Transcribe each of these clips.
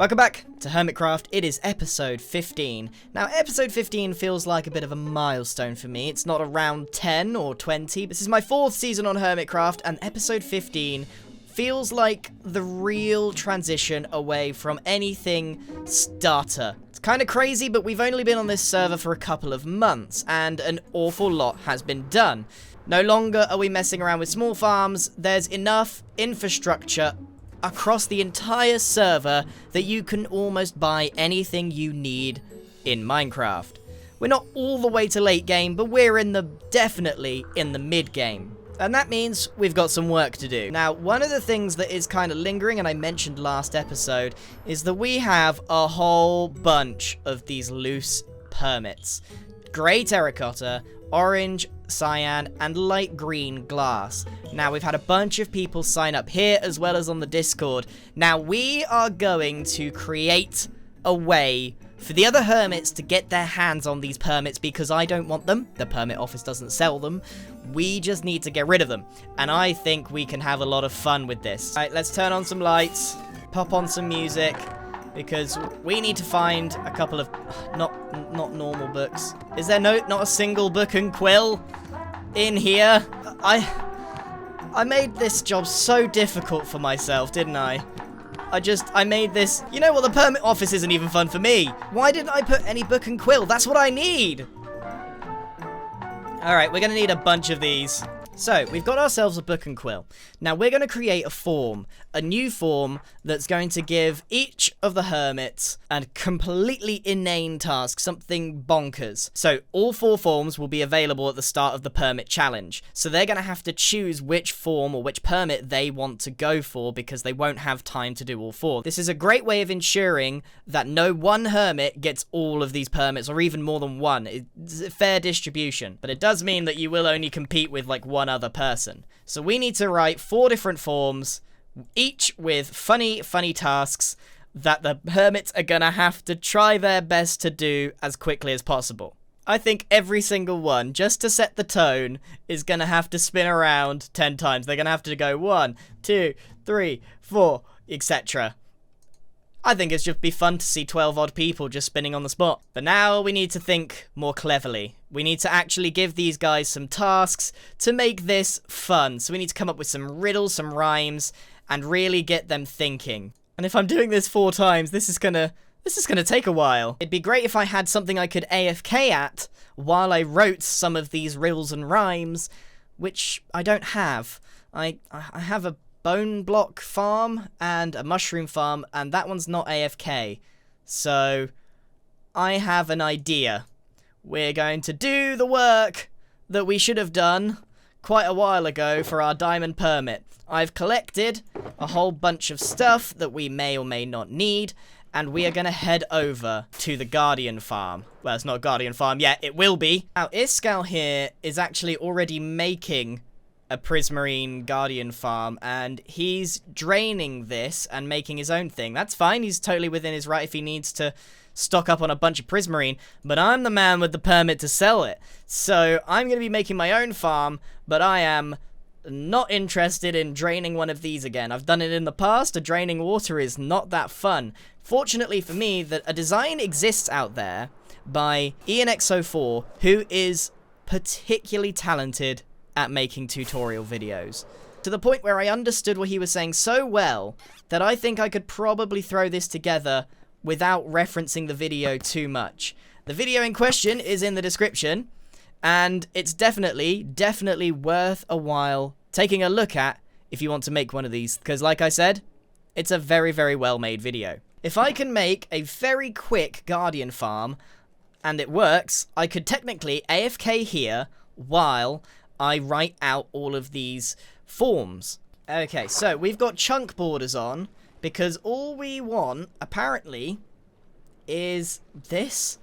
Welcome back to Hermitcraft. It is episode 15. Now, episode 15 feels like a bit of a milestone for me. It's not around 10 or 20. This is my 4th season on Hermitcraft, and episode 15 feels like the real transition away from anything starter. It's kind of crazy, but we've only been on this server for a couple of months, and an awful lot has been done. No longer are we messing around with small farms. There's enough infrastructure across the entire server that you can almost buy anything you need in Minecraft. We're not all the way to late game, but we're definitely in the mid game. And that means we've got some work to do. Now, one of the things that is kind of lingering, and I mentioned last episode, is that we have a whole bunch of these loose permits. Grey terracotta, orange, cyan, and light green glass. Now, we've had a bunch of people sign up here as well as on the Discord. Now, we are going to create a way for the other hermits to get their hands on these permits because I don't want them. The permit office doesn't sell them. We just need to get rid of them. And I think we can have a lot of fun with this. All right, let's turn on some lights, pop on some music, because we need to find a couple of not normal books. Is there not a single book and quill in here? I made this job so difficult for myself, didn't I? I made this... You know what, the permit office isn't even fun for me. Why didn't I put any book and quill? That's what I need. Alright, we're going to need a bunch of these. So, we've got ourselves a book and quill. Now, we're going to create a form. A new form that's going to give each of the hermits a completely inane task, something bonkers. So, all 4 forms will be available at the start of the permit challenge. So, they're going to have to choose which form or which permit they want to go for because they won't have time to do all 4. This is a great way of ensuring that no one hermit gets all of these permits or even more than one. It's a fair distribution. But it does mean that you will only compete with like one other person. So, we need to write 4 different forms, each with funny tasks that the hermits are gonna have to try their best to do as quickly as possible. I think every single one, just to set the tone, is gonna have to spin around 10 times. They're gonna have to go 1, 2, 3, 4, etc. I think it's just be fun to see 12 odd people just spinning on the spot. But now we need to think more cleverly. We need to actually give these guys some tasks to make this fun. So we need to come up with some riddles, some rhymes, and really get them thinking. And if I'm doing this 4 times, this is gonna take a while. It'd be great if I had something I could AFK at while I wrote some of these riddles and rhymes, which I don't have. I have a bone block farm and a mushroom farm, and that one's not AFK. So I have an idea. We're going to do the work that we should have done quite a while ago for our diamond permit. I've collected a whole bunch of stuff that we may or may not need, and we are going to head over to the Guardian farm. Well, it's not a Guardian farm yet, it will be. Now, Iskall here is actually already making a Prismarine Guardian farm, and he's draining this and making his own thing. That's fine, he's totally within his right if he needs to stock up on a bunch of Prismarine, but I'm the man with the permit to sell it. So I'm going to be making my own farm, but I am not interested in draining one of these again. I've done it in the past. Draining water is not that fun. Fortunately for me, that a design exists out there by IanX04, who is particularly talented at making tutorial videos, to the point where I understood what he was saying so well that I think I could probably throw this together without referencing the video too much. The video in question is in the description, and it's definitely worth a while taking a look at if you want to make one of these, because like I said, it's a very well made video. If I can make a very quick Guardian farm and it works, I could technically AFK here while I write out all of these forms. Okay, so we've got chunk borders on because all we want, apparently, is this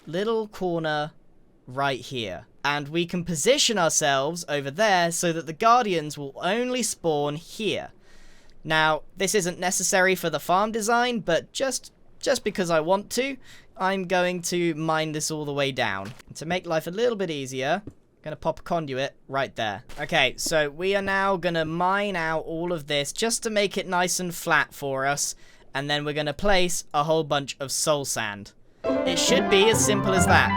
little corner right here. And we can position ourselves over there so that the Guardians will only spawn here. Now, this isn't necessary for the farm design, but just because I want to, I'm going to mine this all the way down. To make life a little bit easier, Gonna pop a conduit right there. Okay, so we are now gonna mine out all of this just to make it nice and flat for us. and then we're going to place a whole bunch of soul sand. It should be as simple as that.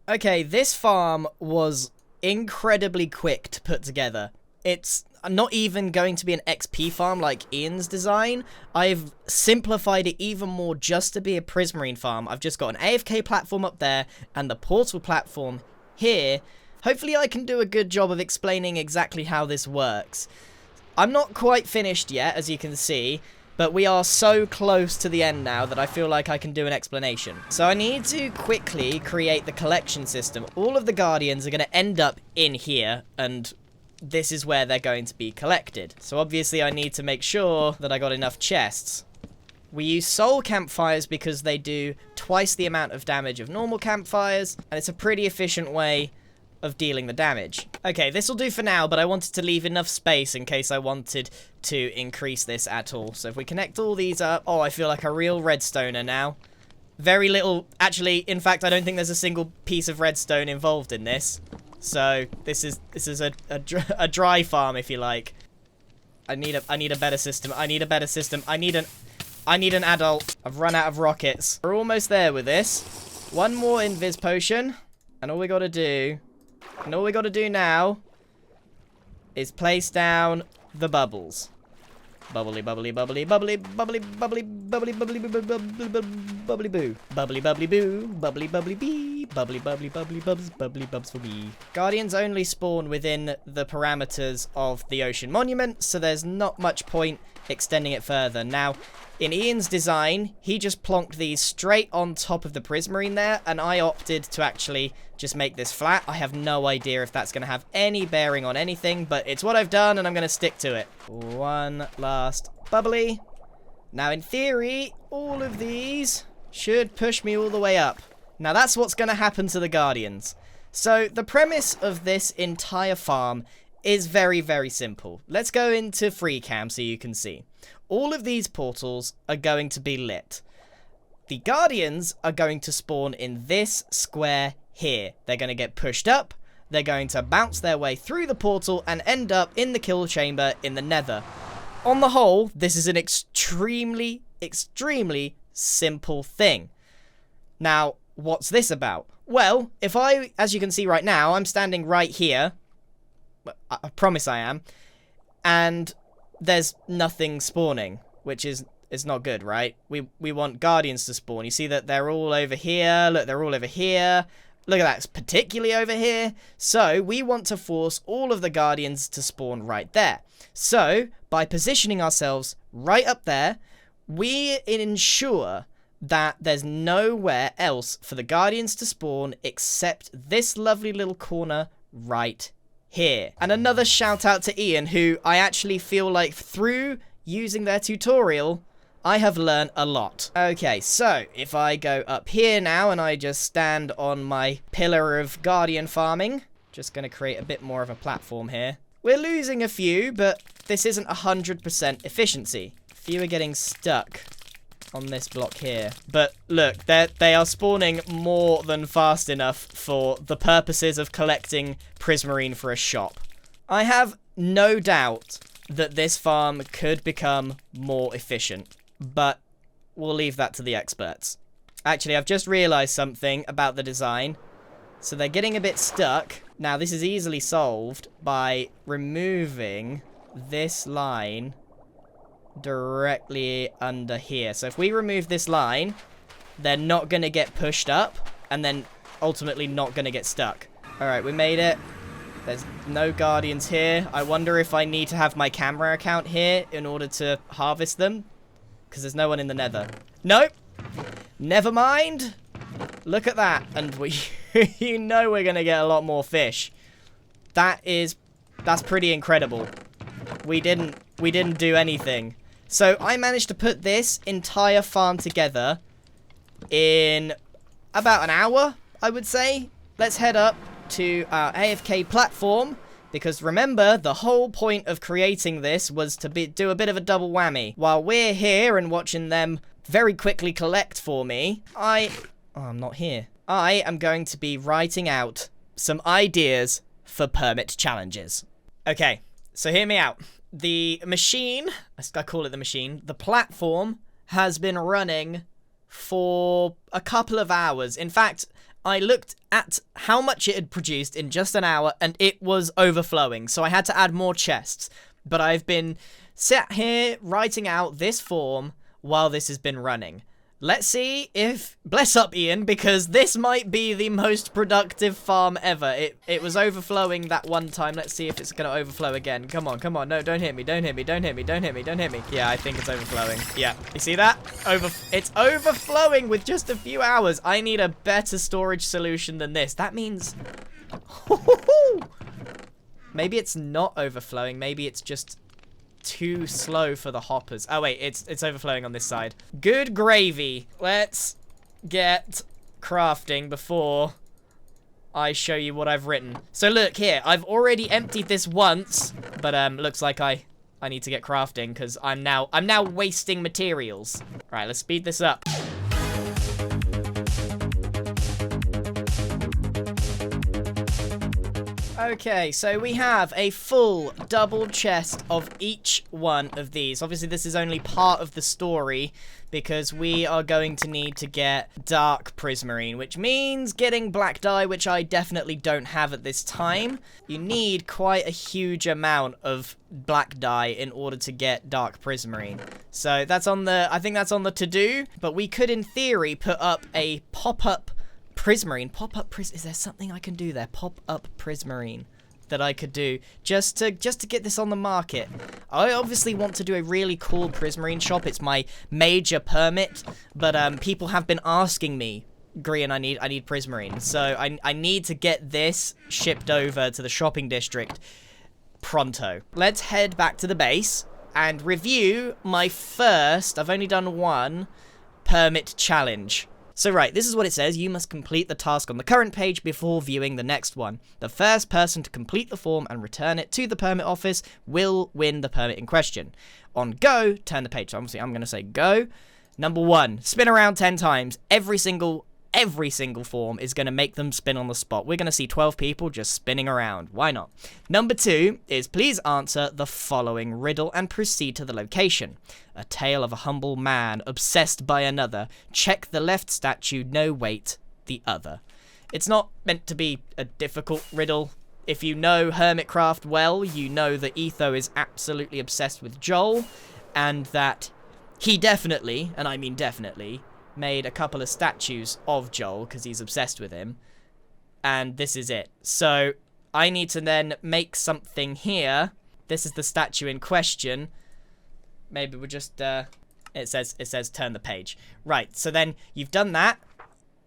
Okay, this farm was incredibly quick to put together. It's not even going to be an XP farm like Ian's design. I've simplified it even more just to be a Prismarine farm. I've just got an AFK platform up there and the portal platform here. Hopefully I can do a good job of explaining exactly how this works. I'm not quite finished yet, as you can see, but we are so close to the end now that I feel like I can do an explanation. So I need to quickly create the collection system. All of the Guardians are going to end up in here, and this is where they're going to be collected. So obviously I need to make sure that I got enough chests. We use soul campfires because they do twice the amount of damage of normal campfires, and it's a pretty efficient way of dealing the damage. Okay, this will do for now, but I wanted to leave enough space in case I wanted to increase this at all. So if we connect all these up, oh, I feel like a real redstoner now. Very little, actually, in fact, I don't think there's a single piece of redstone involved in this. So this is a dry farm, if you like. I need a better system. I need a better system. I need an adult. I've run out of rockets. We're almost there with this. One more invis potion, and all we got to do now is place down the bubbles. Bubbly, bubbly, bubbly, bubbly, bubbly, bubbly, bubbly, bubbly, bubbly, boo. Bubbly, bubbly, boo. Bubbly, bubbly, bee. Bubbly, bubbly, bubbly, bubs. Bubbly, bubs for me. Guardians only spawn within the parameters of the Ocean Monument, so there's not much point extending it further. Now, in Ian's design, he just plonked these straight on top of the Prismarine there, and I opted to actually just make this flat. I have no idea if that's going to have any bearing on anything, but it's what I've done, and I'm going to stick to it. One last bubbly. Now, in theory, all of these should push me all the way up. Now, that's what's going to happen to the Guardians. So, the premise of this entire farm is very, very simple. Let's go into free cam so you can see. All of these portals are going to be lit. The Guardians are going to spawn in this square here. They're going to get pushed up. They're going to bounce their way through the portal and end up in the kill chamber in the Nether. On the whole, this is an extremely, extremely simple thing. Now, what's this about? Well, as you can see right now, I'm standing right here. I promise I am. And there's nothing spawning, which is not good, right? We want Guardians to spawn. You see that they're all over here. Look, they're all over here. Look at that, it's particularly over here. So we want to force all of the Guardians to spawn right there. So by positioning ourselves right up there, we ensure that there's nowhere else for the Guardians to spawn except this lovely little corner right here. And another shout out to Ian, who I actually feel like through using their tutorial, I have learned a lot. Okay, so if I go up here now and I just stand on my pillar of Guardian farming, just going to create a bit more of a platform here. We're losing a few, but this isn't 100% efficiency. A few are getting stuck on this block here. But look, they are spawning more than fast enough for the purposes of collecting Prismarine for a shop. I have no doubt that this farm could become more efficient, but we'll leave that to the experts. Actually, I've just realized something about the design. So they're getting a bit stuck. Now, this is easily solved by removing this line directly under here. So if we remove this line, they're not going to get pushed up and then ultimately not going to get stuck. All right, we made it. There's no Guardians here. I wonder if I need to have my camera account here in order to harvest them, because there's no one in the Nether. Nope. Never mind. Look at that. And you know we're going to get a lot more fish. That's pretty incredible. We didn't do anything. So I managed to put this entire farm together in about an hour, I would say. Let's head up to our AFK platform, because remember, the whole point of creating this was to do a bit of a double whammy. While we're here and watching them very quickly collect for me, I Oh, I'm not here. I am going to be writing out some ideas for permit challenges. Okay, so hear me out. The machine, I call it the machine, the platform has been running for a couple of hours. In fact, I looked at how much it had produced in just an hour and it was overflowing. So I had to add more chests. But I've been sat here writing out this form while this has been running. Let's see if... Bless up, Ian, because this might be the most productive farm ever. It was overflowing that one time. Let's see if it's going to overflow again. Come on, come on. No, don't hit me. Don't hit me. Don't hit me. Don't hit me. Don't hit me. Yeah, I think it's overflowing. Yeah. You see that? It's overflowing with just a few hours. I need a better storage solution than this. That means... Maybe it's not overflowing. Maybe it's just... too slow for the hoppers. Oh wait, it's overflowing on this side. Good gravy. Let's get crafting before I show you what I've written. So look here, I've already emptied this once, but looks like I need to get crafting because I'm now wasting materials. Right, let's speed this up. Okay, so we have a full double chest of each one of these. Obviously, this is only part of the story because we are going to need to get dark prismarine, which means getting black dye, which I definitely don't have at this time. You need quite a huge amount of black dye in order to get dark prismarine. So that's on the, I think that's on the to-do, but we could in theory put up a pop-up prismarine. Is there something I can do there? Pop-up prismarine that I could do just to get this on the market. I obviously want to do a really cool prismarine shop. It's my major permit, but people have been asking me, Grian, I need prismarine. So I need to get this shipped over to the shopping district pronto. Let's head back to the base and review my first, I've only done one, permit challenge. So right, this is what it says. You must complete the task on the current page before viewing the next one. The first person to complete the form and return it to the permit office will win the permit in question. On go, turn the page. So obviously I'm going to say go. Number 1, spin around 10 times. Every single form is going to make them spin on the spot. We're going to see 12 people just spinning around. Why not? Number 2 is please answer the following riddle and proceed to the location. A tale of a humble man obsessed by another. Check the left statue, no wait, the other. It's not meant to be a difficult riddle. If you know Hermitcraft well, you know that Etho is absolutely obsessed with Joel, and that he definitely, and I mean definitely, made a couple of statues of Joel because he's obsessed with him, and this is it. So I need to then make something here. This is the statue in question. Maybe we'll just it says turn the page. Right, so then you've done that.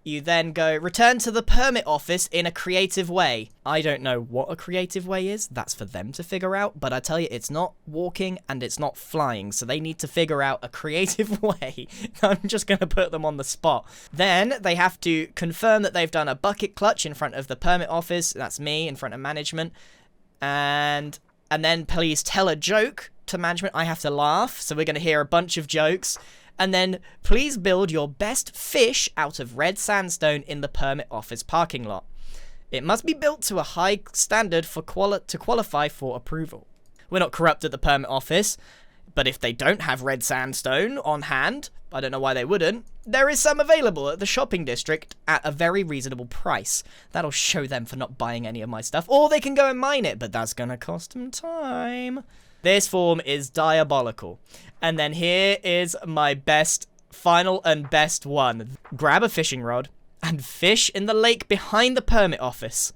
You then go return to the permit office in a creative way. I don't know what a creative way is. That's for them to figure out. But I tell you, it's not walking and it's not flying. So they need to figure out a creative way. I'm just going to put them on the spot. Then they have to confirm that they've done a bucket clutch in front of the permit office. That's me in front of management. And then please tell a joke to management. I have to laugh. So we're going to hear a bunch of jokes. And then, please build your best fish out of red sandstone in the permit office parking lot. It must be built to a high standard for to qualify for approval. We're not corrupt at the permit office, but if they don't have red sandstone on hand, I don't know why they wouldn't, there is some available at the shopping district at a very reasonable price. That'll show them for not buying any of my stuff, or they can go and mine it, but that's gonna cost them time. This form is diabolical. And then here is my final and best one. Grab a fishing rod and fish in the lake behind the permit office.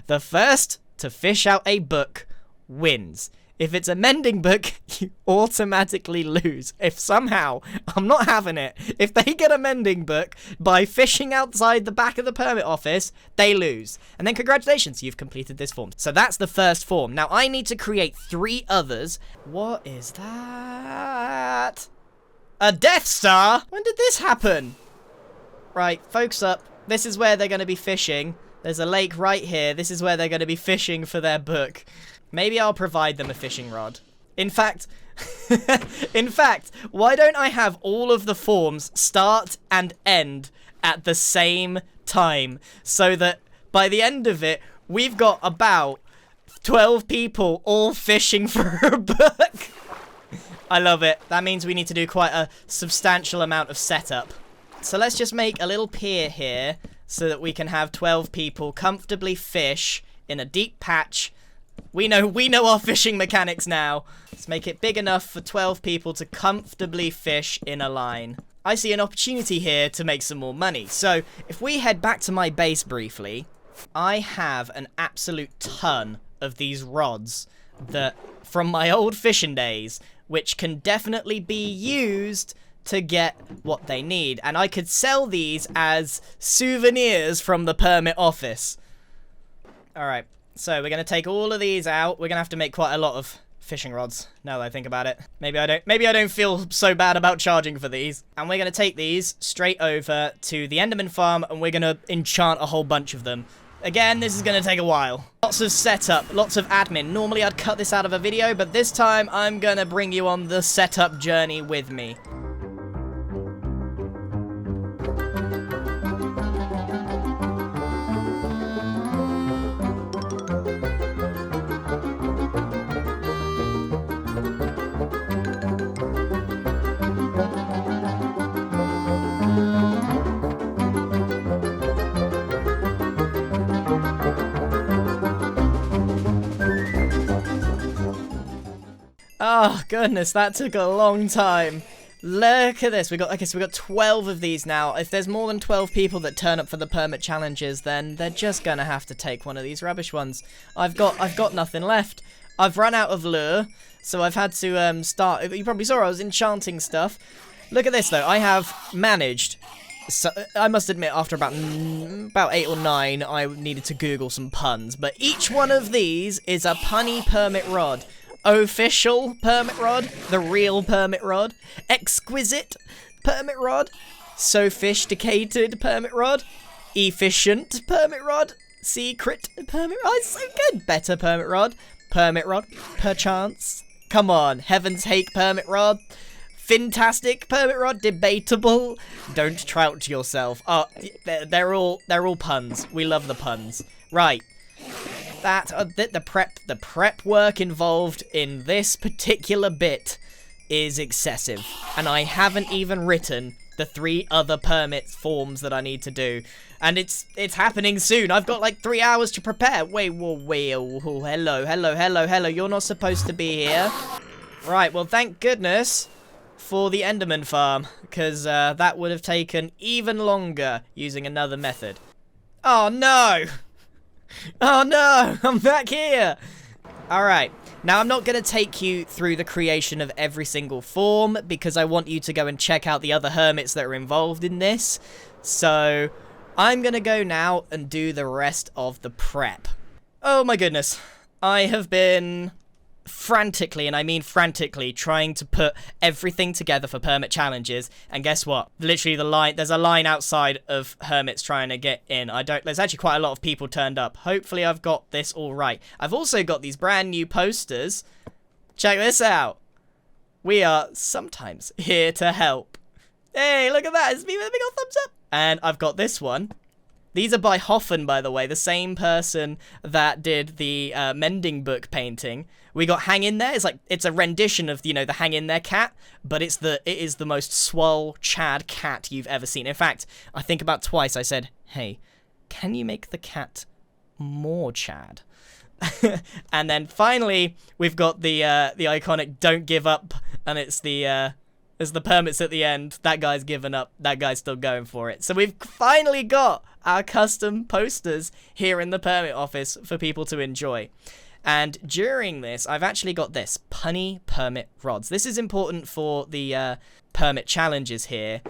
The first to fish out a book wins. If it's a mending book, you automatically lose. If somehow, I'm not having it, if they get a mending book by fishing outside the back of the permit office, they lose. And then congratulations, you've completed this form. So that's the first form. Now I need to create 3 others. What is that? A Death Star? When did this happen? Right, folks up. This is where they're going to be fishing. There's a lake right here. This is where they're going to be fishing for their book. Maybe I'll provide them a fishing rod. In fact, why don't I have all of the forms start and end at the same time, so that by the end of it, we've got about 12 people all fishing for a book. I love it. That means we need to do quite a substantial amount of setup. So let's just make a little pier here so that we can have 12 people comfortably fish in a deep patch. We know our fishing mechanics now. Let's make it big enough for 12 people to comfortably fish in a line. I see an opportunity here to make some more money. So if we head back to my base briefly, I have an absolute ton of these rods that from my old fishing days, which can definitely be used to get what they need. And I could sell these as souvenirs from the permit office. Alright, so we're going to take all of these out. We're going to have to make quite a lot of fishing rods, now that I think about it. Maybe I don't feel so bad about charging for these. And we're going to take these straight over to the Enderman farm, and we're going to enchant a whole bunch of them. Again, this is going to take a while. Lots of setup, lots of admin. Normally I'd cut this out of a video, but this time I'm going to bring you on the setup journey with me. Oh, goodness, that took a long time. Look at this. We got 12 of these now. If there's more than 12 people that turn up for the permit challenges, then they're just gonna have to take one of these rubbish ones. I've got nothing left. I've run out of lure, so I've had to start. You probably saw I was enchanting stuff. Look at this though. I have managed. So, I must admit, after about 8 or 9, I needed to Google some puns. But each one of these is a punny permit rod. Official permit rod, the real permit rod, exquisite permit rod, sophisticated permit rod, efficient permit rod, secret permit rod, it's so good, better permit rod, perchance, come on, heaven's hake permit rod, fantastic permit rod, debatable, don't trout yourself. Oh, they're all puns. We love the puns. Right. The prep work involved in this particular bit is excessive, and I haven't even written the 3 other permit forms that I need to do, and it's happening soon. I've got like 3 hours to prepare. Wait, whoa, hello, you're not supposed to be here. Right, well, thank goodness for the Enderman farm, because that would have taken even longer using another method. Oh no! Oh no, I'm back here! Alright, now I'm not going to take you through the creation of every single form, because I want you to go and check out the other hermits that are involved in this. So, I'm going to go now and do the rest of the prep. Oh my goodness, I have been frantically, and I mean frantically, trying to put everything together for permit challenges, and guess what? Literally there's a line outside of hermits trying to get in. There's actually quite a lot of people turned up. Hopefully I've got this all right. I've also got these brand new posters. Check this out. We are sometimes here to help. Hey, look at that. It's me with a big old thumbs up. And I've got this one. These are by Hoffen, by the way, the same person that did the mending book painting. We got Hang In There. It's a rendition of, the Hang In There cat, but it is the most swole Chad cat you've ever seen. In fact, I think about twice I said, "Hey, can you make the cat more Chad?" And then finally we've got the iconic "Don't Give Up," and it's the permits at the end. That guy's given up. That guy's still going for it. So we've finally got our custom posters here in the permit office for people to enjoy. And during this, I've actually got this, punny permit rods. This is important for the permit challenges here.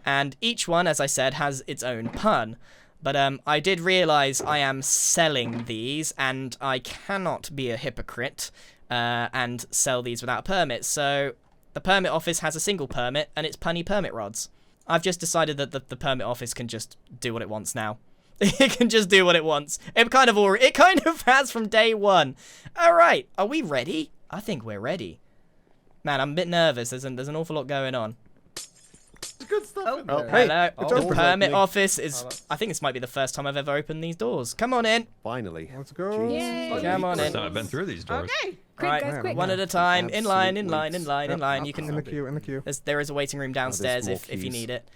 And each one, as I said, has its own pun. But I did realize I am selling these, and I cannot be a hypocrite and sell these without a permit. So the permit office has a single permit, and it's punny permit rods. I've just decided that the permit office can just do what it wants now. It can just do what it wants. It kind of has from day one. All right, are we ready? I think we're ready. Man, I'm a bit nervous. There's an awful lot going on. good stuff in there. Hey, Hello. it's The open. permit Opening. office is. I think this might be the first time I've ever opened these doors. Come on in. Finally. Let's go. Yay. Come on in. So I've been through these doors. Okay. All right, guys, quick. one at a time. In line, in Absolute line, in weeks. line, in line. You In can. the queue, in the queue. There is a waiting room downstairs more if you queues. need it.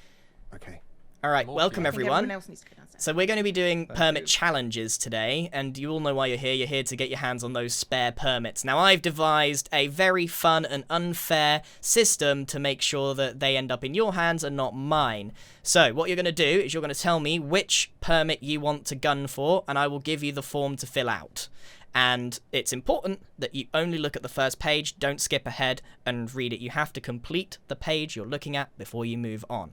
Okay. All right, More welcome queues. everyone. Else needs to go downstairs. So we're going to be doing permit challenges today, and you all know why you're here. You're here to get your hands on those spare permits. Now, I've devised a very fun and unfair system to make sure that they end up in your hands and not mine. So what you're going to do is you're going to tell me which permit you want to gun for, and I will give you the form to fill out. And it's important that you only look at the first page, don't skip ahead and read it. You have to complete the page you're looking at before you move on.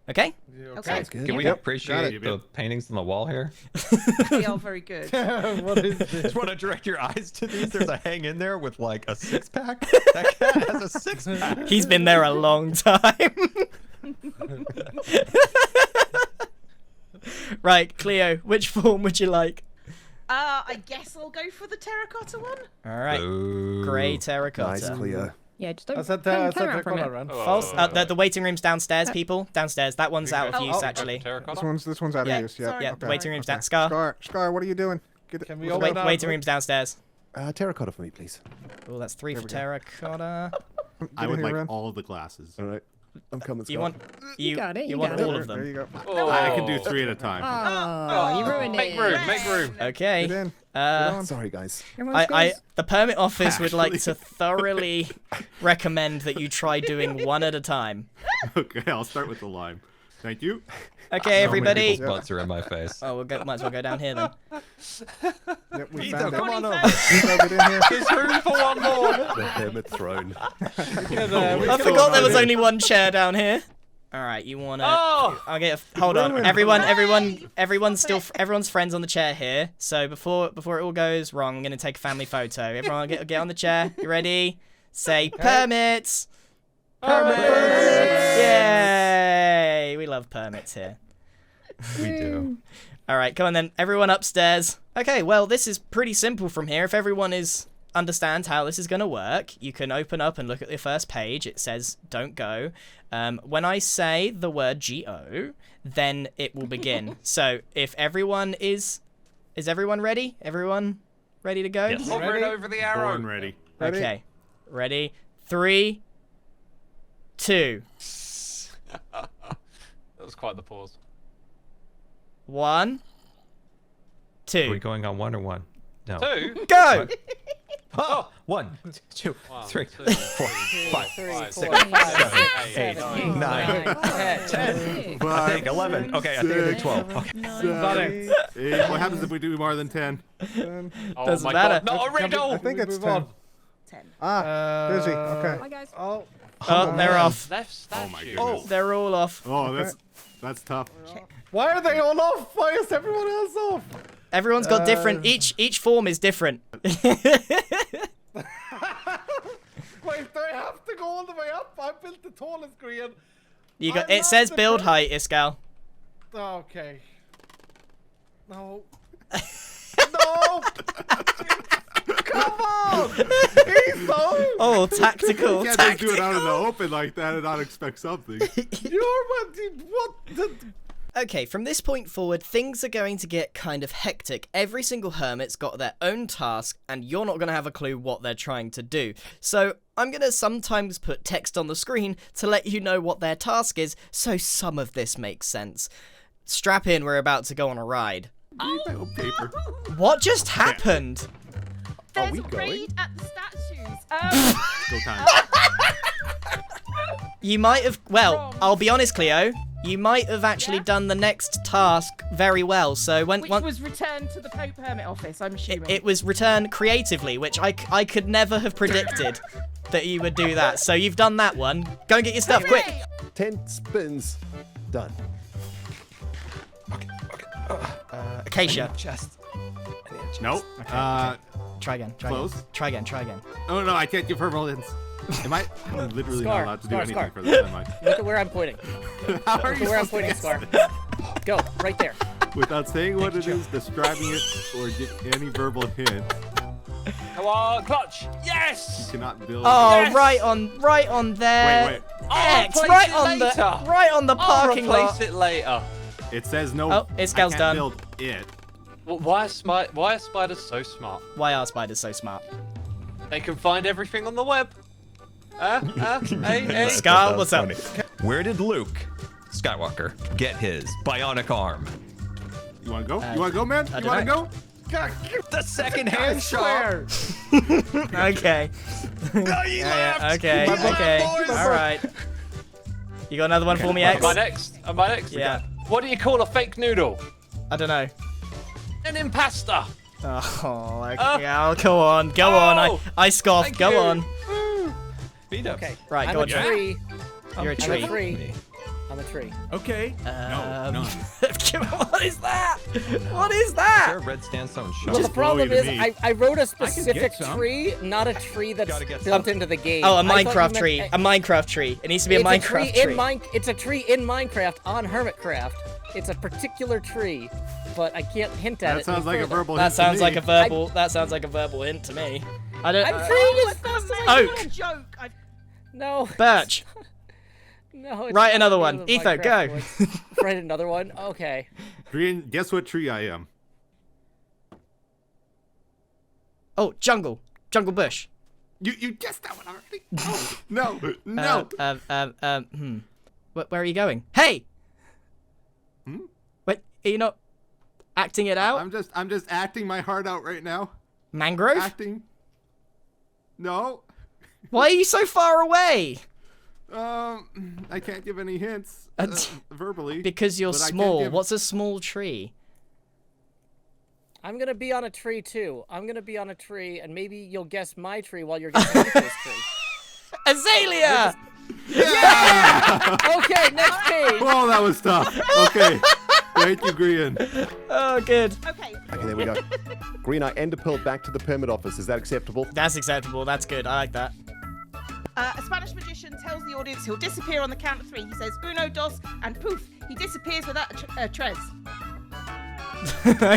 Okay? Okay. good. Can we Yep, appreciate got the it. paintings on the wall here? They are very good. What is this? Just want to direct your eyes to these. There's a hang in there with like a 6-pack. That cat has a 6-pack. He's been there a long time. Right, Cleo, which form would you like? I guess I'll go for the terracotta one. All right, Ooh. grey terracotta. Nice, Cleo. Yeah, just don't I said turn the around for a minute. corner run. False. The waiting room's downstairs, people. Downstairs. That one's out of Oh, use, oh, actually. This one's out Yeah, of use. Yeah. sorry. Yeah, Okay. the waiting room's Okay. down. Scar. Scar, what are you doing? Get it. Can we let's all go. wait down? Waiting room's downstairs. Terracotta for me, please. Oh, that's 3 for we go. terracotta. Get I in would here, like Ren. all of the glasses. All right. I'm coming, You Scott. want you got it, you you want got it. all of There them. you go. I can do 3 at a time. Oh, you ruined Make it. room, make room. Okay. Get in. Sorry, guys. The permit office would like Actually. to thoroughly recommend that you try doing one at a time. Okay, I'll start with the lime. Thank you. Okay, everybody. People's butts are in my face. Oh, might as well go down here then. Yep, we Ethan, found it. come on over. Ethan, get in here. There's room for one more. The Hermit Throne. I forgot there was only one chair down here. All right, you wanna? Oh! I'll get. Hold on, ruined. everyone's everyone's friends on the chair here. So before it all goes wrong, I'm gonna take a family photo. Everyone get on the chair. You ready? Say permits. Yay! We love permits here. We do. All right, come on then. Everyone upstairs. Okay, well, this is pretty simple from here. If everyone understands how this is going to work, you can open up and look at the first page. It says don't go. When I say the word go, then it will begin. So if everyone is everyone ready? Everyone ready to go? Yes. Hovering over the arrow. Born ready. Ready? Okay. Ready? 3, 2, That was quite the pause. 1, Are we 2. going on 1 or 1? No. 2. Go! Oh, 1, 2, 3, 4, 5, 6, 8, 9, 10. I think 11. Okay, I think I think 12. Okay. 8. What happens if we do more than 10? Oh Doesn't my matter. God. Not a riddle. I think it's Move 10. on. 10. Busy. Okay. Hi guys. Oh, Oh, they're off. left statue. Oh my goodness. They're all off. Oh, that's tough. Why are they all off? Why is everyone else off? Everyone's got different. Each form is different. Wait, do I have to go all the way up? I built the tallest green. You got. I'm It says not the build best. height, Iskal. Okay. No. No! Come on! He's so... Oh, tactical. You can't just do it out in the open like that and not expect something. What? Okay, from this point forward, things are going to get kind of hectic. Every single hermit's got their own task, and you're not going to have a clue what they're trying to do. So I'm going to sometimes put text on the screen to let you know what their task is, so some of this makes sense. Strap in, we're about to go on a ride. Oh, paper. What just happened? There's we a going? raid at the statues. Go time. You might have. Well, Wrong. I'll be honest, Cleo. You might have actually Yeah? done the next task very well. So when Which once was returned to the permit office, I'm assuming. it was returned creatively, which I could never have predicted that you would do that. So you've done that one. Go and get your stuff, quick. Hooray! 10 spins. Done. Acacia. Chest. Nope. Try again. Try Close. again. Try again. Try again. Oh no, I can't give purple hints. I'm literally Scar, not allowed to do Scar, anything Scar. for this, am I? Look at where I'm pointing. How are Look you at where I'm supposed to pointing, guess Scar. Go, right there. without saying what it is, describing it, or any verbal hint? Come on, clutch. You Yes! cannot build. Oh, Yes! right on there. Wait. X, replace right it on the later. I'll parking replace lot. it later. It says no. Oh, it's Gal's I can't done. build it. Well, why are spiders so smart? Why are spiders so smart? They can find everything on the web. Hey. Scar, what's up? Funny. Where did Luke Skywalker get his bionic arm? You wanna go? You wanna go, man? You don't wanna know. go? God, The second hand shot. Okay. No, he left. Okay. He left, Okay. boys. All right. You got another one for me, X? Am I next? Am I next? Yeah. What do you call a fake noodle? I don't know. An impasta. Oh, okay. Oh, go on. Go on. I scoffed. Thank Go you. on. Beat up. Okay. Right, I'm go a on. tree. You're a I'm tree. a tree. I'm a tree. Okay. No. What is that? What is Is that? there a red sandstone shot? Well, the problem blowy is, to me. I wrote a specific some. tree, not a tree that's Gotta get built some. into the game. Oh, a I thought you Minecraft meant tree. A Minecraft tree. It needs to be a it's Minecraft tree. It's a tree in Minecraft on Hermitcraft. It's a particular tree, but I can't hint at That it. sounds any like a further. verbal That hint to sounds me. like a verbal. That sounds like a verbal hint to me. I don't. I'm Oh, treeing as it's fast as not I Oak. a joke. No. Birch. No. it's Write not another the one. name of Etho, Minecraft go. woods. Write another one. Okay. Green, guess what tree I am? Oh, jungle. Jungle bush. You guessed that one already. Oh, no. Where are you going? Hey. Hmm? Wait, are you not acting it out? I'm just acting my heart out right now. Mangrove? Acting. No. Why are you so far away? I can't give any hints verbally. Because you're But I can small. give- What's a small tree? I'm gonna be on a tree too. I'm gonna be on a tree, and maybe you'll guess my tree while you're guessing Nico's tree. Azalea! Okay, next page. Oh, that was tough. Okay. Thank you, Green. Oh, good. Okay. Okay, there we go. Green, I enderpearled back to the permit office. Is that acceptable? That's acceptable. That's good. I like that. A Spanish magician tells the audience he'll disappear on the count of 3. He says uno, dos, and poof, he disappears without a trace.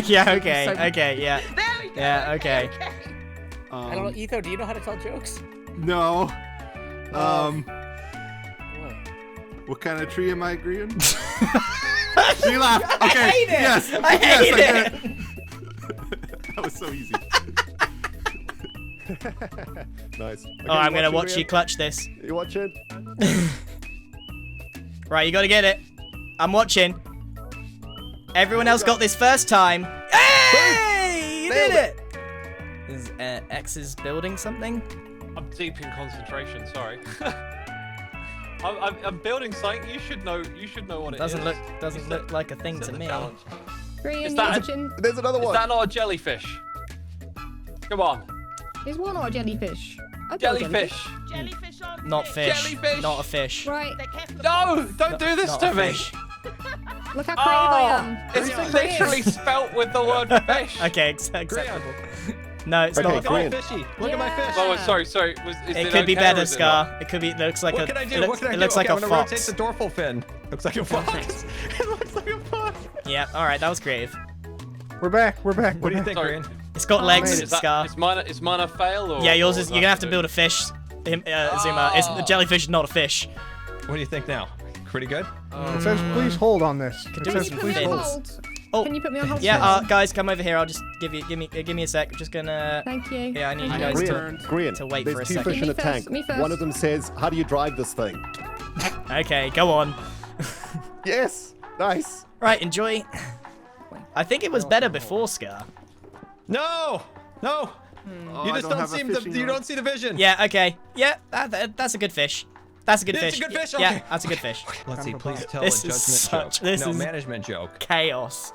Yeah, okay. So- Okay, yeah. There we go. Yeah, okay. I don't know, Etho. Do you know how to tell jokes? No. Boy. What kind of tree am I, Green? She laughed. Okay. I hate it. Yes. I yes, hate get it. That was so easy. Nice. Okay, Oh, I'm gonna watching, watch you Green? clutch this. You watching? Right, you gotta get it. I'm watching. Everyone else got this first time. Hey! You did it! Is X is building something? I'm deep in concentration. Sorry. I'm building something. You should know. You should know what it Doesn't is. look like a thing Set to the me. challenge. Green, Is you that a- watching? There's another Is one. that not a jellyfish? Come on, Is one or a jellyfish? I thought jellyfish. Jellyfish on Not fish. Jellyfish. Not a fish. Right, They're careful of No, frogs. don't do this Not to a me. fish. look how creative I am. It's I'm so literally creative. spelt with the word fish. Okay, acceptable. No, it's Okay, not. Look at my Green. fishy. Look at my Yeah. fish. Oh, sorry. Is It it could be okay or better, is it not? Scar. It could be. It looks like What a. can I do? It looks, What can I it do? looks like Okay, a I'm gonna rotate fox. the dorsal fin. Looks like a fox. It looks like a fox. Yeah. All right, that was creative. We're back. We're back. What do you we're think, Sorry. Green? It's got Oh, legs, mate. Is that, Scar. is mine a fail or? Yeah, yours or is. You're gonna have to build a fish. Zuma. It's the jellyfish is not a fish. What do you think now? Pretty good? back. It says please hold on this. It do Can says you put me please on hold. hold? Oh. Can you put me on hold? Yeah, please? guys, come over here. I'll just give me a sec. I'm just gonna. Thank you. Yeah, I need you Thank guys Green. to. Green, to wait there's for a two second. fish in Me a first, tank. me first. One of them says, how do you drive this thing? Okay, go on. Yes. Nice. Right, enjoy. I think it was better before Scar. No! No! Oh, You I just don't have a see the fishing you rod. don't see the vision. Yeah. Okay. Yeah. That's a good fish. That's a good It's fish. a good fish? Yeah, Okay. that's a good fish. Let's see. Please tell This a is judgment such- joke. this No is- management joke. Chaos.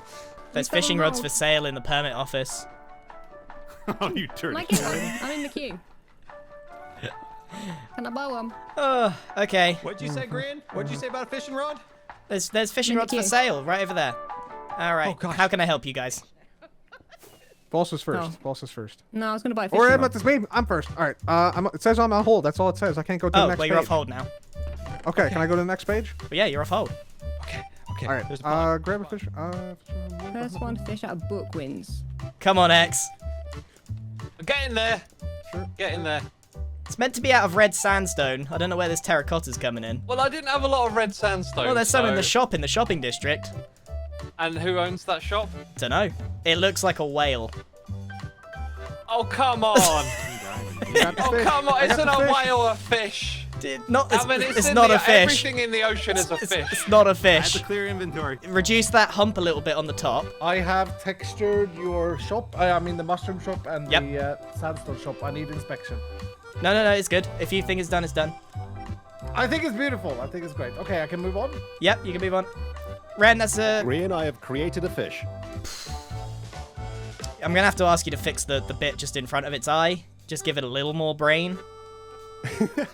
There's You've got fishing them rods all. for sale in the permit office. Oh, you turned. Like it. I'm in the queue. Can I borrow them? Oh, okay. What'd you say, Green? What'd you say about a fishing rod? There's fishing In the rods for queue. sale right over there. All right. Oh, gosh. How can I help you guys? Boss is first. Oh. Boss is first. No, I was gonna buy a fish. Or I'm at this babe. I'm first. All right. It says I'm on hold. That's all it says. I can't go to the Oh, next well, page. you're off hold now. Okay. Can I go to the next page? Well, yeah, you're off hold. Okay. Okay. All right. There's a pond. Grab a fish. First one fish out of book wins. Come on, X. Get in there. Sure. Get in there. meant to be out of red sandstone. I don't know where this terracotta's coming in. Well, I didn't have a lot of red sandstone. Well, there's some in the so- shop, in the shopping district. And who owns that shop? Dunno. It looks like a whale. Oh, come on. Oh, come on. Isn't a whale a fish? Not, I mean, it's in not the, a fish. Everything in the ocean is a fish. It's not a I have fish. to clear inventory. Reduce that hump a little bit on the top. I have textured your shop. I mean the mushroom shop and Yep. the sandstone shop. I need inspection. No, it's good. If you think it's done, it's done. I think it's beautiful. I think it's great. Okay, I can move on. Yep, you can move on. Ren, that's a... Green, I have created a fish. I'm gonna have to ask you to fix the bit just in front of its eye. Just give it a little more brain.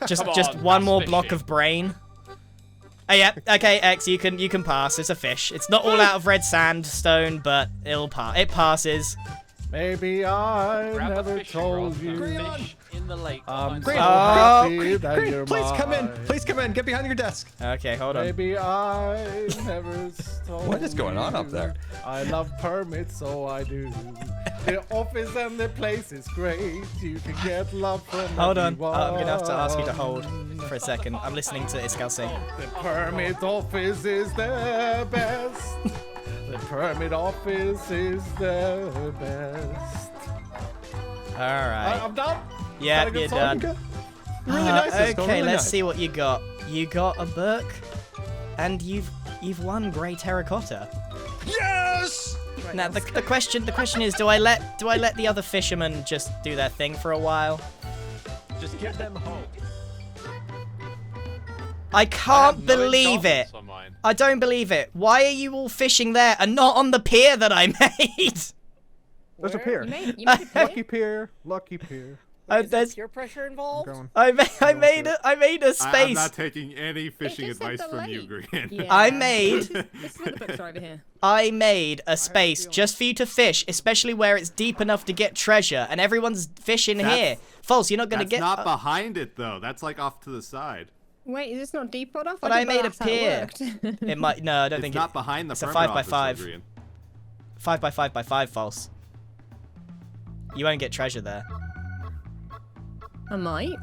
just Come just on, one that's more fishy. block of brain. Oh yeah, okay, X, you can pass. It's a fish. It's not all out of red sandstone, but it'll pass. It passes. Maybe I Grab a never fishing told rod you. and fish in the lake. I'm so Green. happy that Green, you're please come in. mine. Please come in. Get behind your desk. Okay, hold on. Maybe I never told What is going on up you. there? I love permits, so I do. The office and the place is great. You can get love from Hold on. everyone. I'm gonna have to ask you to hold for a second. I'm listening to Iskal sing. The permit office is the best. The permit office is the best. Alright. I'm done. Yeah, Is that a good you're song? done. Really nice. Iskal, Okay, really let's nice. see what you got. You got a book, and you've won grey terracotta. Yes! Now the question is, do I let the other fishermen just do their thing for a while? Just give them hope. I I can't have no believe it. enchantments on mine. I don't believe it. Why are you all fishing there and not on the pier that I made? There's a pier. You made a Lucky pier. Lucky pier. Is there there's- peer pressure I'm involved? going. I made a I'm space. not taking any fishing just said advice the from you, lake. Green. Yeah. I made This is what the books are over here. I made a space just for you to fish, especially where it's deep enough to get treasure, and everyone's fishing That's- here. False, you're not gonna That's get. not behind it though. That's like off to the side. Wait, is this not deep enough? But I didn't know made a that's how it pier. worked. It might. No, I don't It's think not behind the it's a permit 5 by office, 5. though, Green. 5 by 5 by 5. False. You won't get treasure there. I might.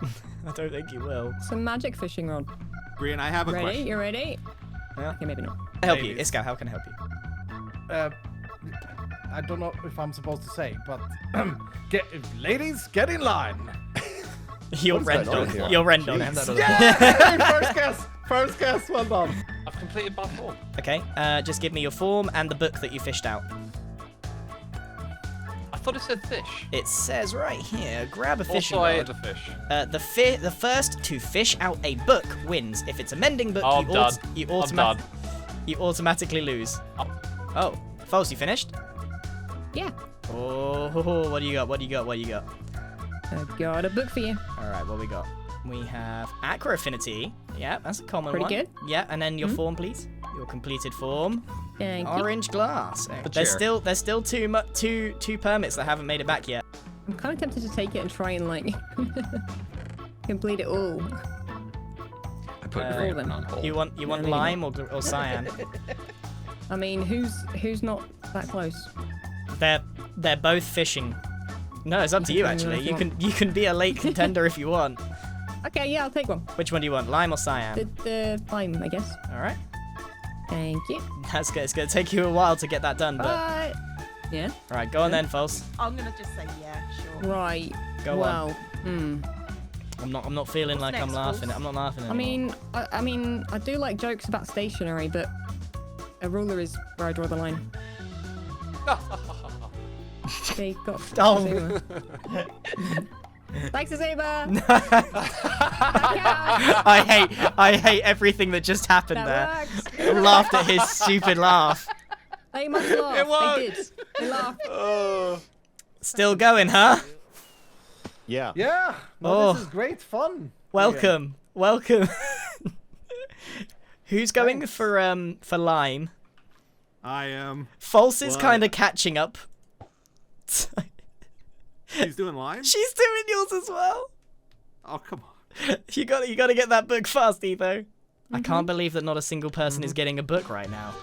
I don't think you will. Some magic fishing rod. Green, I have a Ready? question. You ready? Yeah. Okay, maybe not. Help you, Ladies. Iskal. How can I help you? I don't know if I'm supposed to say, but ladies, get in line. You're What's going on Rendon. here? You're Rendon. Jeez. Yeah! First guess. First guess. Well done. I've completed my form. Okay. Just give me your form and the book that you fished out. I thought it said fish. It says right here. Grab a fishing Also, I ate rod. the fish. The first to fish out a book wins. If it's a mending book, Oh, I'm done. you I'm done. you automatically lose. Oh. Oh, False, you finished? Yeah. Oh, what do you got? What do you got? What do you got? I've got a book for you. All right, what we got? We have Aqua Affinity. Yeah, that's a common Pretty one. good. Yeah, and then your form, please. Your completed form. Thank you. Orange glass. A There's chair. still two permits that haven't made it back yet. I'm kind of tempted to take it and try and like complete it all. I put Uh, green them. on hold. You want maybe lime or cyan? I mean, who's not that close? They're both fishing. No, it's up to you actually. You can be a late contender if you want. Okay, yeah, I'll take one. Which one do you want, lime or cyan? The lime, I guess. All right. Thank you. That's good. It's gonna take you a while to get that done, but all Yeah. right, go on then, False. I'm gonna just say yeah, sure. Right. Go well, on. I'm not feeling What's like I'm next, laughing. False? I'm not laughing I anymore. mean, I do like jokes about stationery, but a ruler is where I draw the line. They got. Oh. Thanks, Azeba. I hate everything that just happened That there. works. I laughed at his stupid laugh. They must laugh. It worked. They did. They laughed. Still going, huh? Yeah. Yeah. No, Oh. this is great fun. Welcome. Who's going for lime? I am. False is What? kind of catching up. He's doing lime? She's doing yours as well. Oh, come on. You got to get that book fast, Etho. I can't believe that not a single person is getting a book right now.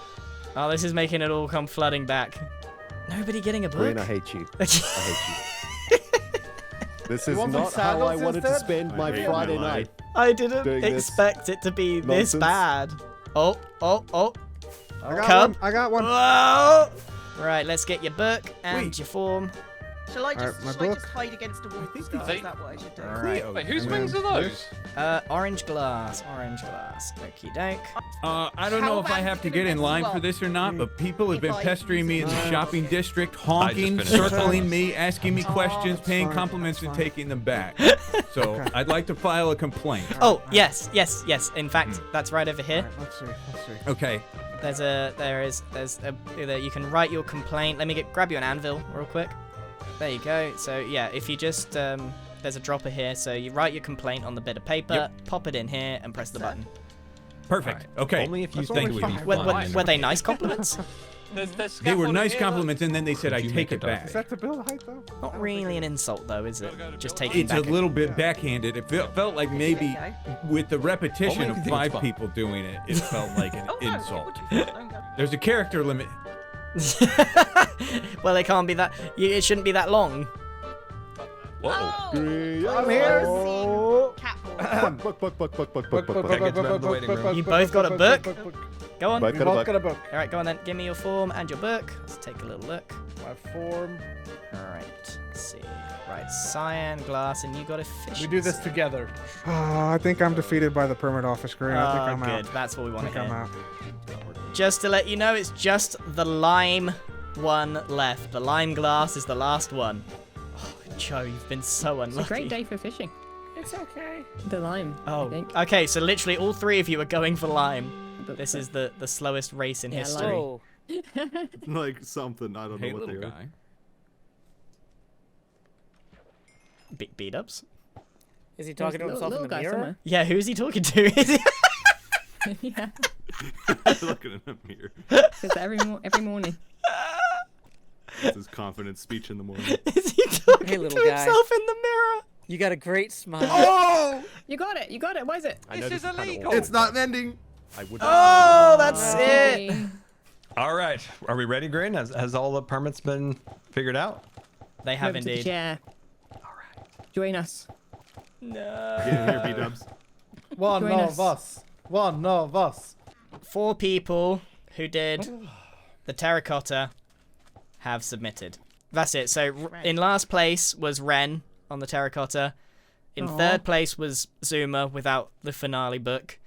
Oh, this is making it all come flooding back. Nobody getting a book. Green, I hate you. I hate you. This is want not some how I sandals wanted to instead? spend my I hate Friday my night. I didn't Doing this expect it to be this nonsense. bad. Oh. I got Cub. one. I got one. Whoa! Right, let's get your book and your form. Shall I just, Alright, my shall I book. just hide against a wall? Is they- that what I should do? Alright. Wait, whose And wings then are those? Orange glass. Okie doke. I don't How know if I bad have is to it get gonna in mess line you for up? this or not, but people have If been I pestering me in the use shopping district, honking, finished. circling me, asking me questions, paying fine, compliments, and fine. taking them back. So I'd like to file a complaint. Oh, yes. In fact, that's right over here. Alright, let's see. Okay. You can write your complaint. Let me grab you an anvil real quick. There you go. So yeah, if you just there's a dropper here, so you write your complaint on the bit of paper, pop it in here, and press the button. Perfect. Okay. Only if you That's think only it would be fine. fun. Were they nice compliments? There's They were scaffolding nice here, compliments, and then they said Would I'd you take make it it back. Is that the bill height though? Not really an insult though, is it? Just taking It's back. a little bit backhanded. It felt like maybe with the repetition Only if of you think it's 5 fun. people doing it, it felt like an Oh, no, insult. what do you think? Don't go. There's a character limit. Well, it can't be that. It shouldn't be that long. Whoa. Oh, I'm here. Oh. Catball. That gets me out of the waiting room. You both got a book? Go on. Both We got a both book. got a book. All right, go on then. Give me your form and your book. Let's take a little look. My form. All right. Let's see. Right, cyan glass, and you got efficiency. We do this together. I think I'm defeated by the permit office, Green. I think I'm good. out. That's what we I want think to I'm hear. out. Just to let you know, it's just the lime one left. The lime glass is the last one. Oh, Joe, you've been so It's a unlucky. great day for fishing. It's okay. The lime, I Oh, think. okay. So literally, all 3 of you are going for lime. But- This is the slowest race in Yeah, history. Oh, Like something. I don't Hey, know what they little are. guy. Big beat ups. is he There's talking to a himself little in the guy mirror? Yeah, who's he talking to? Is he? Yeah, Looking at him here. because every morning. That's his confident speech in the morning. Is he talking Hey, to little guy. himself in the mirror? You got a great smile. Oh! You got it. You got it. What is it? This is illegal. It's not ending. I would Oh, that's it. Hey. All right. Are we ready, Grin? Has all the permits been figured out? They have Over to the indeed. chair. All right. Join us. No. Get in here, B-dubs. One Join of us. One of us. 4 people who did the terracotta have submitted. That's it. So in last place was Ren on the terracotta. In Aw. 3rd place was Zuma without the finale book.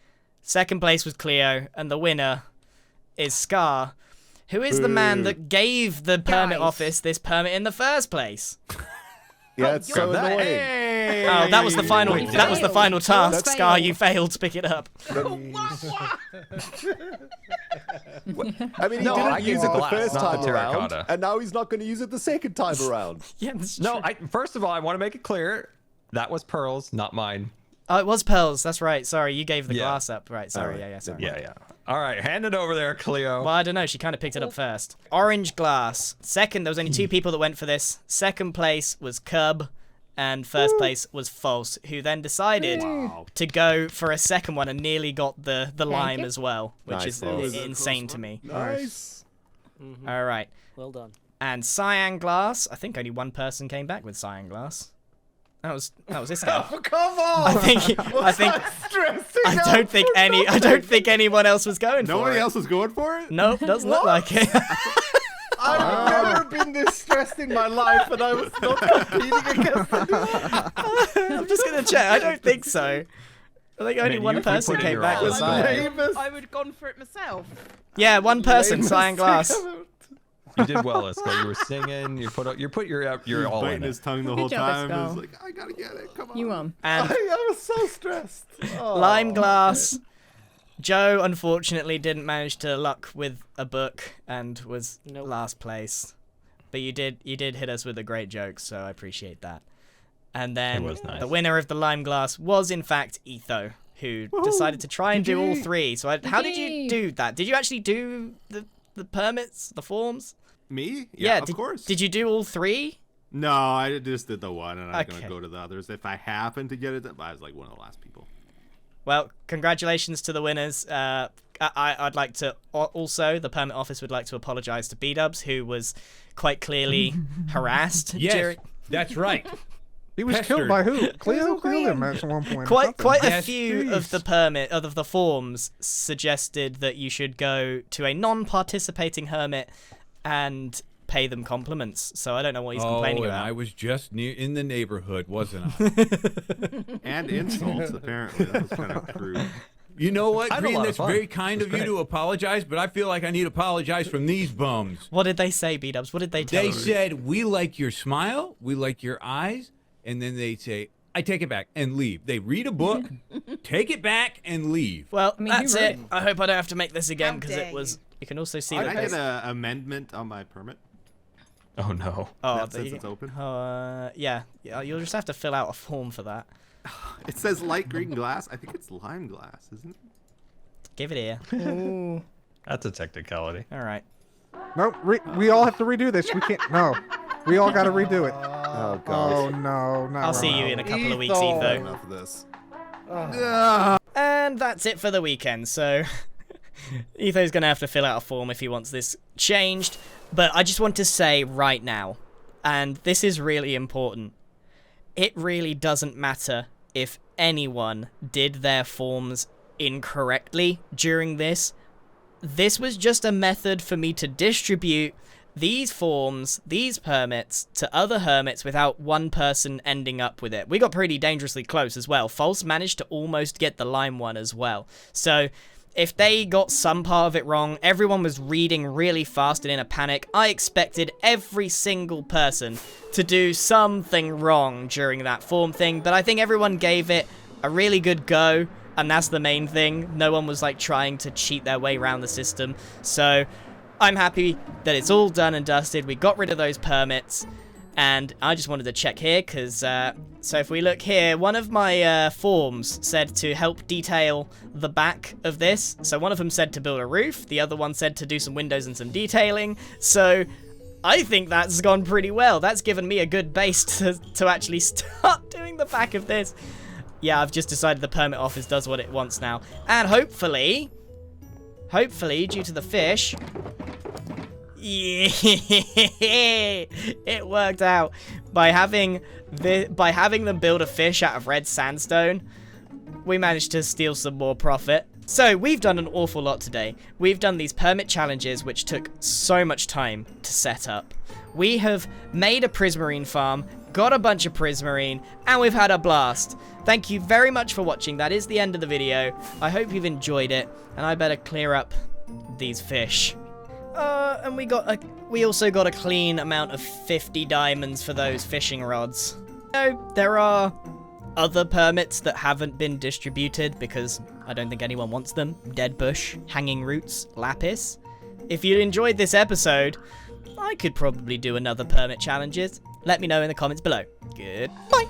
2nd place was Cleo, and the winner is Scar, who is the man that gave the permit Guys. office this permit in the first place. Yeah, it's so Grab that. annoying. Oh, that was the final. Wait, that was the failed. final task. Failed. Scar, you failed to pick it up. I mean, he No, I didn't gave use the it the glass, first not the time around, terracotta. and now he's not going to use it the second time around. Yeah, that's No, true. first of all, I want to make it clear that was Pearl's, not mine. Oh, it was Pearls. That's right. Sorry, you gave the Yeah. glass up. Right. Sorry. Alright. Yeah. Sorry. Yeah. All right, hand it over there, Cleo. Well, I don't know. She kind of picked it up first. Orange glass. Second, there was only 2 people that went for this. Second place was Cub, and first place was False, who then decided to go for a second one and nearly got the lime you. as well, which Nice, is False. insane to me. Nice. All right. Well done. And cyan glass. I think only 1 person came back with cyan glass. That was this guy. Oh, come on! I think Stressing I out don't think for any. I don't think anyone else was going for Nobody it. else was going for it? Nope, doesn't look like it. I've never been this stressed in my life, and I was not competing against anyone. I'm just gonna check. I don't think so. I think only Man, one you person put in came your back all with in. cyan. I would have gone for it myself. Yeah, one person, cyan glass. You did well, Isco. You were singing. You put your He was all biting in his it. tongue the Good whole job, time. He was Esco. like, I gotta get it. Come on. You won. And I was so stressed. Oh. lime glass. Joe unfortunately didn't manage to luck with a book and was Nope. last place. But you did hit us with a great joke, so I appreciate that. And then It was nice. the winner of the lime glass was in fact Etho, who decided to try and do all 3. So how did you Yay. do that? Did you actually do the permits, the forms? Me? Yeah, of did, course. Did you do all 3? No, I just did the one, and I'm Okay. gonna go to the others if I happen to get it. I was like one of the last people. Well, congratulations to the winners. I'd like to also, the permit office would like to apologise to B-Dubs, who was quite clearly harassed. Yes, during... that's right. He was killed by who? Cleo killed him at one point. or something. Quite a Yes, few of the forms suggested that you should go to a non-participating hermit and pay them compliments. So I don't know what he's complaining and about. I was just in the neighborhood, wasn't I? And insults, apparently. That was kind of crude. You know what, I had a Green? lot of That's fun. very kind of you great. to apologize, but I feel like I need to apologize from these bums. What did they say, B-dubs? What did they tell They you? said, we like your smile, we like your eyes, and then they say, I take it back and leave. They read a book, take it back, and leave. Well, mean, who that's wrote it. it? I hope I don't have to make this again How because dare it was. You can also see Can that. I get an amendment on my permit? Oh no. Oh, Since it's open? yeah. You'll just have to fill out a form for that. It says light green glass. I think it's lime glass, isn't it? Give it here. Ooh. That's a technicality. All right. Nope. We all have to redo this. We can't. No. We all got to redo it. Oh, Oh God. no! Not I'll see you Ronald. in a couple of weeks, Ethan. Etho. Enough of this. And that's it for the weekend. So Etho's gonna have to fill out a form if he wants this changed. But I just want to say right now, and this is really important, it really doesn't matter if anyone did their forms incorrectly during this. This was just a method for me to distribute these forms, these permits, to other hermits without one person ending up with it. We got pretty dangerously close as well. False managed to almost get the lime one as well. So if they got some part of it wrong, everyone was reading really fast and in a panic. I expected every single person to do something wrong during that form thing, but I think everyone gave it a really good go, and that's the main thing. No one was like trying to cheat their way around the system. So I'm happy that it's all done and dusted. We got rid of those permits, and I just wanted to check here because so if we look here, one of my forms said to help detail the back of this. So one of them said to build a roof, the other one said to do some windows and some detailing. So I think that's gone pretty well. That's given me a good base to actually start doing the back of this. Yeah, I've just decided the permit office does what it wants now. And hopefully, due to the fish, yeah, it worked out. By having them build a fish out of red sandstone, we managed to steal some more profit. So we've done an awful lot today. We've done these permit challenges, which took so much time to set up. We have made a prismarine farm, got a bunch of prismarine, and we've had a blast. Thank you very much for watching. That is the end of the video. I hope you've enjoyed it, and I better clear up these fish. And we also got a clean amount of 50 diamonds for those fishing rods. So there are other permits that haven't been distributed because I don't think anyone wants them. Dead bush, hanging roots, lapis. If you enjoyed this episode, I could probably do another permit challenges. Let me know in the comments below. Goodbye.